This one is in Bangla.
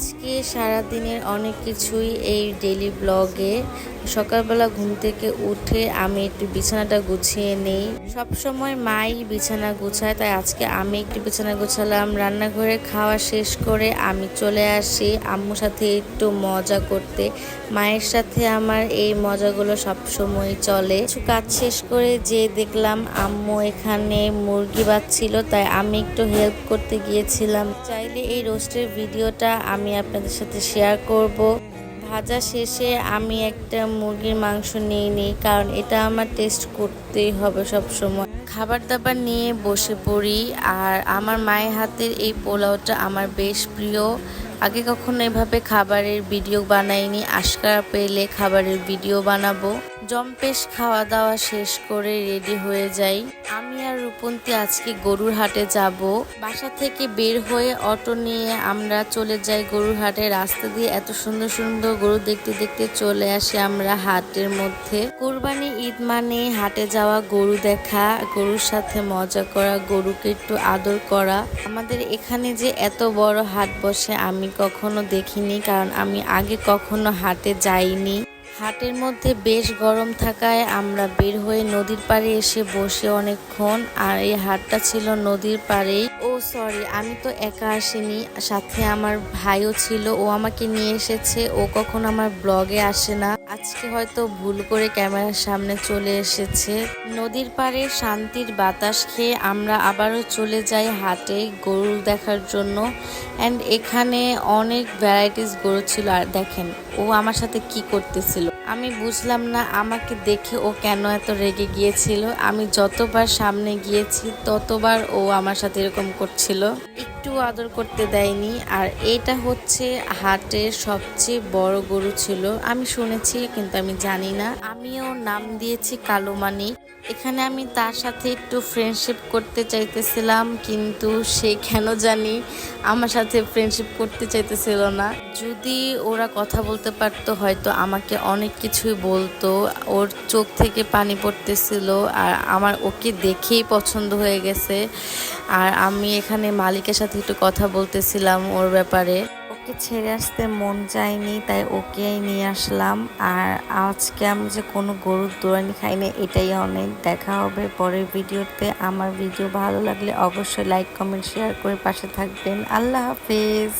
আজকে সারাদিনের অনেক কিছুই এই ডেইলি ব্লগে। সকালবেলা ঘুম থেকে উঠে আমি একটু বিছানাটা গুছিয়ে নেই। সবসময় মাই বিছানা গুছায়, তাই আজকে আমি একটু বিছানা গুছালাম। রান্নাঘরে খাওয়া শেষ করে আমি চলে আসি আম্মুর সাথে একটু মজা করতে। মায়ের সাথে আমার এই মজাগুলো সবসময় চলে। কিছু কাজ শেষ করে যে দেখলাম আম্মু এখানে মুরগি বাচ্ছিল, তাই আমি একটু হেল্প করতে গিয়েছিলাম। চাইলে এই রোস্টের ভিডিওটা আমি আপনাদের সাথে শেয়ার করব। ভাজা শেষে আমি একটা মুরগির মাংস নিয়ে নিই, কারণ এটা আমার টেস্ট করতেই হবে সব সময়। খাবার দাবার নিয়ে বসে পড়ি। আর আমার মায়ের হাতের এই পোলাওটা আমার বেশ প্রিয়। আগে কখনো এভাবে খাবারের ভিডিও বানাইনি, আজকাল পেলে খাবারের ভিডিও বানাবো। জম্পেশ খাওয়া দাওয়া শেষ করে রেডি হয়ে যাই। আমি আর রূপন্তী আজকে গরুর হাটে যাব। বাসা থেকে বের হয়ে অটো নিয়ে আমরা চলে যাই গরুর হাটে। রাস্তা দিয়ে এত সুন্দর সুন্দর গরু দেখতে দেখতে চলে আসি আমরা হাটের মধ্যে। কুরবানি ঈদ মানে হাটে যাওয়া, গরু দেখা, গরুর সাথে মজা করা, গরুকে একটু আদর করা। আমাদের এখানে যে এত বড় হাট বসে আমি কখনো দেখিনি, কারণ আমি আগে কখনো হাটে যাইনি। হাটের মধ্যে বেশ গরম থাকায় আমরা বের হয়ে নদীর পাড়ে এসে বসে অনেকক্ষণ। আর এই হাটটা ছিল নদীর পাড়েই। ও সরি, আমি তো একা আসিনি, সাথে আমার ভাইও ছিল, ও আমাকে নিয়ে এসেছে। ও কখনো আমার ব্লগে আসে না, আজকে হয়তো ভুল করে ক্যামেরার সামনে চলে এসেছে। নদীর পাড়ে শান্তির বাতাস খেয়ে আমরা আবারও চলে যাই হাটে গরু দেখার জন্য। অ্যান্ড এখানে অনেক ভ্যারাইটিস গরু ছিল। আর দেখেন ও আমার সাথে কি করতেছিল, আমি বুঝলাম না আমাকে দেখে ও কেন এত রেগে গিয়েছিল। আমি যতবার সামনে গিয়েছি ততবার ও আমার সাথে এরকম করছিল, একটু আদর করতে দেয়নি। আর এটা হচ্ছে হাটের সবচেয়ে বড় গরু ছিল, আমি শুনেছি কিন্তু আমি জানি না। আমিও নাম দিয়েছি কালো মানিক। এখানে আমি তার সাথে একটু ফ্রেন্ডশিপ করতে চাইতেছিলাম, কিন্তু সে কেন জানি আমার সাথে ফ্রেন্ডশিপ করতে চাইতেছিল না। যদি ওরা কথা বলতে পারতো হয়তো আমাকে অনেক কিছুই বলতো। ওর চোখ থেকে পানি পড়তেছিল, আর আমার ওকে দেখেই পছন্দ হয়ে গেছে। আর আমি এখানে মালিকের সাথে একটু কথা বলতেছিলাম ওর ব্যাপারে। ওকে ছেড়ে আসতে মন চায়নি, তাই ওকে নিয়ে আসলাম। আর আজকে আমি যে কোনো গরুর দৌড়ানি খাই না, এটাই অনেক। দেখা হবে পরের ভিডিওতে। আমার ভিডিও ভালো লাগলে অবশ্যই লাইক কমেন্ট শেয়ার করে পাশে থাকবেন। আল্লাহ হাফেজ।